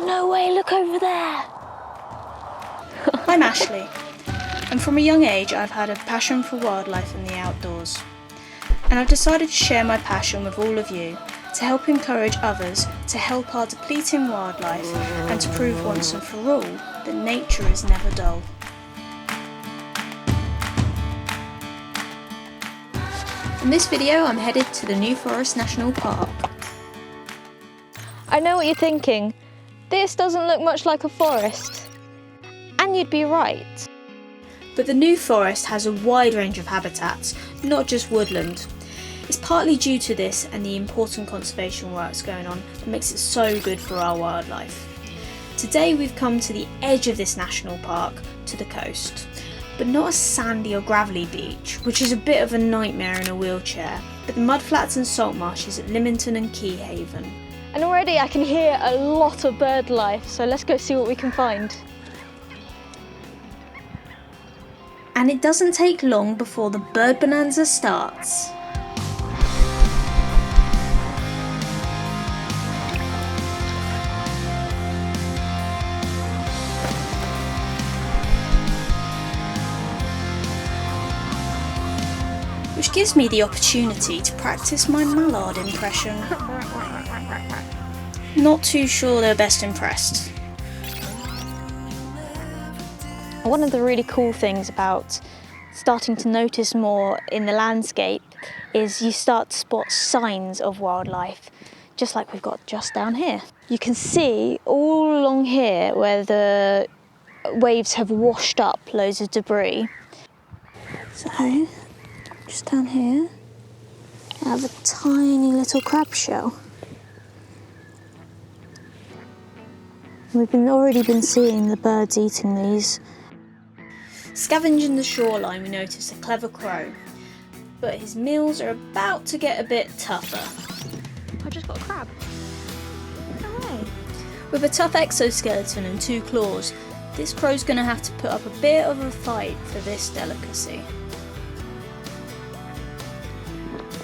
no way, look over there! I'm Ashley, and from a young age I've had a passion for wildlife and the outdoors. And I've decided to share my passion with all of you, to help encourage others to help our depleting wildlife and to prove once and for all that nature is never dull. In this video I'm headed to the New Forest National Park. I know what you're thinking. This doesn't look much like a forest. And you'd be right. But the New Forest has a wide range of habitats, not just woodland. It's partly due to this and the important conservation works going on that makes it so good for our wildlife. Today we've come to the edge of this national park, to the coast. But not a sandy or gravelly beach, which is a bit of a nightmare in a wheelchair, but the mudflats and salt marshes at Lymington and Keyhaven. And already I can hear a lot of bird life, so let's go see what we can find. And it doesn't take long before the bird bonanza starts. Which gives me the opportunity to practice my mallard impression. Not too sure they're best impressed. One of the really cool things about starting to notice more in the landscape is you start to spot signs of wildlife, just like we've got just down here. You can see all along here where the waves have washed up loads of debris. So, just down here, I have a tiny little crab shell. We've already been seeing the birds eating these. Scavenging the shoreline, we notice a clever crow, but his meals are about to get a bit tougher. I just got a crab. No way. With a tough exoskeleton and 2 claws, this crow's going to have to put up a bit of a fight for this delicacy.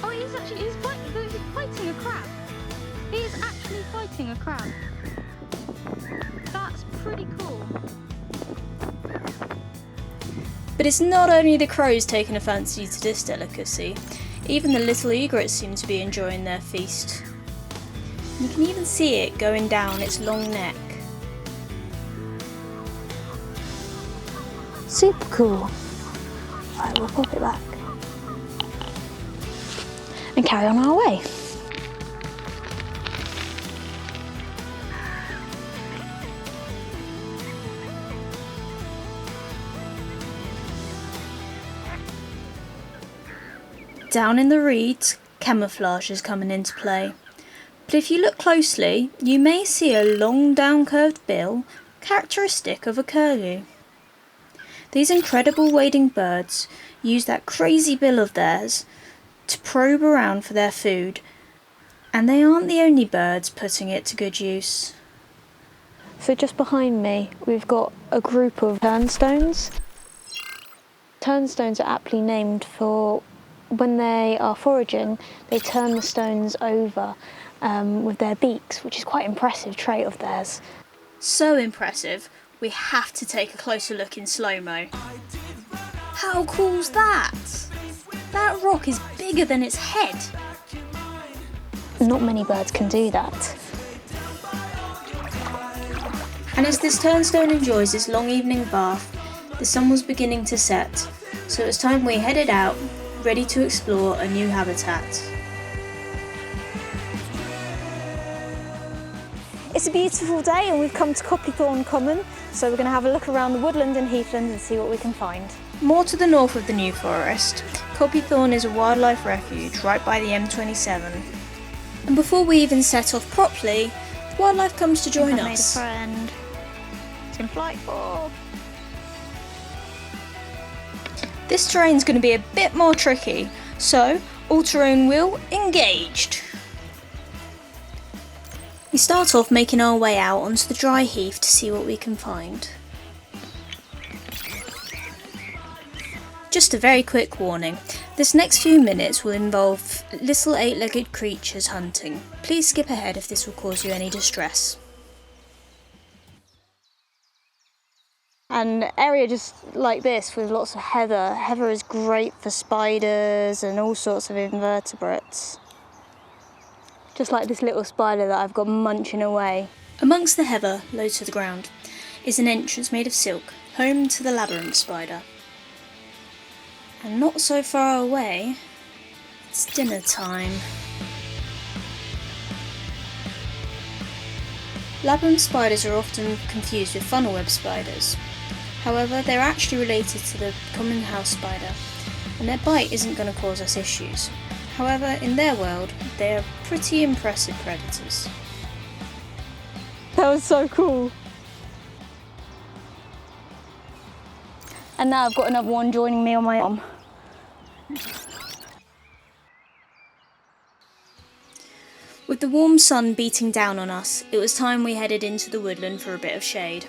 Oh, he's fighting a crab. He is actually fighting a crab. That's pretty cool. But it's not only the crows taking a fancy to this delicacy, even the little egrets seem to be enjoying their feast. You can even see it going down its long neck. Super cool. Right, we'll pop it back. And carry on our way. Down in the reeds, camouflage is coming into play. But if you look closely, you may see a long down-curved bill, characteristic of a curlew. These incredible wading birds use that crazy bill of theirs to probe around for their food, and they aren't the only birds putting it to good use. So just behind me, we've got a group of turnstones. Turnstones are aptly named for when they are foraging, they turn the stones over with their beaks, which is quite an impressive trait of theirs. So impressive, we have to take a closer look in slow-mo. How cool's that? That rock is bigger than its head. Not many birds can do that. And as this turnstone enjoys its long evening bath, the sun was beginning to set, so it's time we headed out, ready to explore a new habitat. It's a beautiful day and we've come to Copythorn Common, so we're going to have a look around the woodland and heathland and see what we can find. More to the north of the New Forest, Copythorn is a wildlife refuge right by the M27. And before we even set off properly, the wildlife comes to join us. Made a friend. It's in flight 4. This terrain's going to be a bit more tricky, so all-terrain wheel engaged. We start off making our way out onto the dry heath to see what we can find. Just a very quick warning, this next few minutes will involve little 8-legged creatures hunting. Please skip ahead if this will cause you any distress. And area just like this with lots of heather. Heather is great for spiders and all sorts of invertebrates. Just like this little spider that I've got munching away. Amongst the heather, low to the ground, is an entrance made of silk, home to the labyrinth spider. And not so far away, it's dinner time. Labyrinth spiders are often confused with funnel web spiders. However, they're actually related to the common house spider, and their bite isn't going to cause us issues. However, in their world, they are pretty impressive predators. That was so cool. And now I've got another one joining me on my arm. With the warm sun beating down on us, it was time we headed into the woodland for a bit of shade.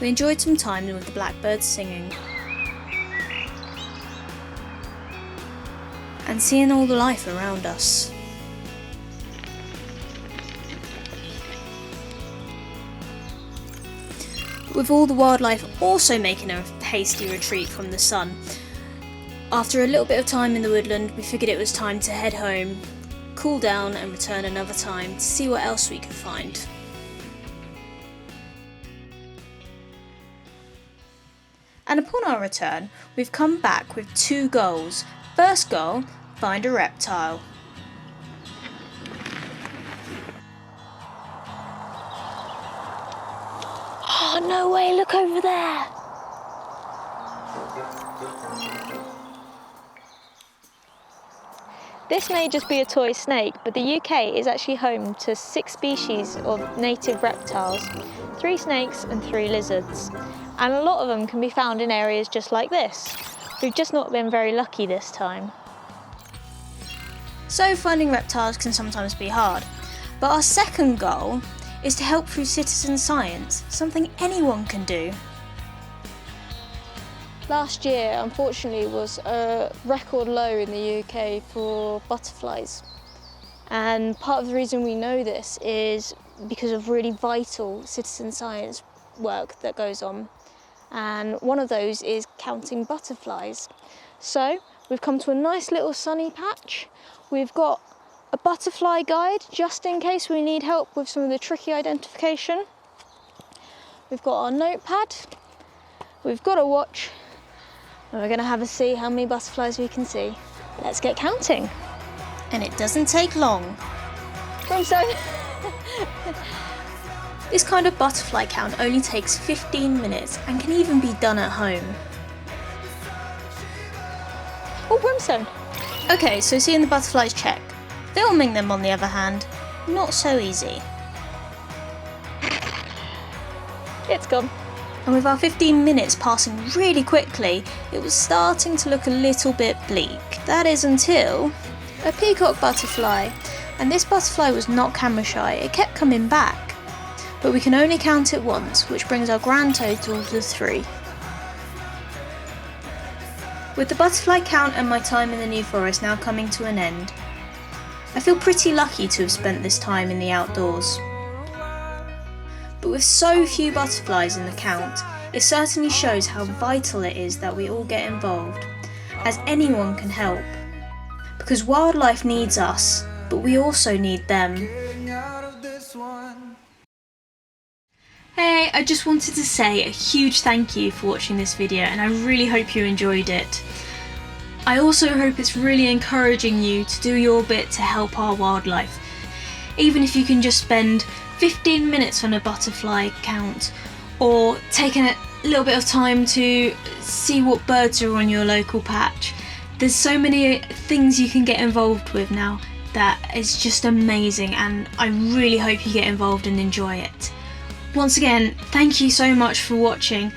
We enjoyed some time with the blackbirds singing and seeing all the life around us. With all the wildlife also making a hasty retreat from the sun, after a little bit of time in the woodland, we figured it was time to head home, cool down and return another time to see what else we could find. And upon our return, we've come back with 2 goals. First goal, find a reptile. Oh, no way, look over there. This may just be a toy snake, but the UK is actually home to 6 species of native reptiles, 3 snakes and 3 lizards. And a lot of them can be found in areas just like this. We've just not been very lucky this time. So finding reptiles can sometimes be hard, but our second goal is to help through citizen science, something anyone can do. Last year, unfortunately, was a record low in the UK for butterflies. And part of the reason we know this is because of really vital citizen science work that goes on. And one of those is counting butterflies. So we've come to a nice little sunny patch. We've got a butterfly guide just in case we need help with some of the tricky identification. We've got our notepad, we've got a watch, and we're going to have a see how many butterflies we can see. Let's get counting. And it doesn't take long. Brimstone. This kind of butterfly count only takes 15 minutes and can even be done at home. Oh, brimstone. Okay, so seeing the butterflies check. Filming them, on the other hand, not so easy. It's gone. And with our 15 minutes passing really quickly, it was starting to look a little bit bleak. That is until a peacock butterfly. And this butterfly was not camera shy, it kept coming back. But we can only count it once, which brings our grand total to 3. With the butterfly count and my time in the New Forest now coming to an end, I feel pretty lucky to have spent this time in the outdoors. But with so few butterflies in the count, it certainly shows how vital it is that we all get involved, as anyone can help. Because wildlife needs us, but we also need them. Hey, I just wanted to say a huge thank you for watching this video, and I really hope you enjoyed it. I also hope it's really encouraging you to do your bit to help our wildlife. Even if you can just spend 15 minutes on a butterfly count, or taking a little bit of time to see what birds are on your local patch. There's so many things you can get involved with now that is just amazing, and I really hope you get involved and enjoy it. Once again, thank you so much for watching,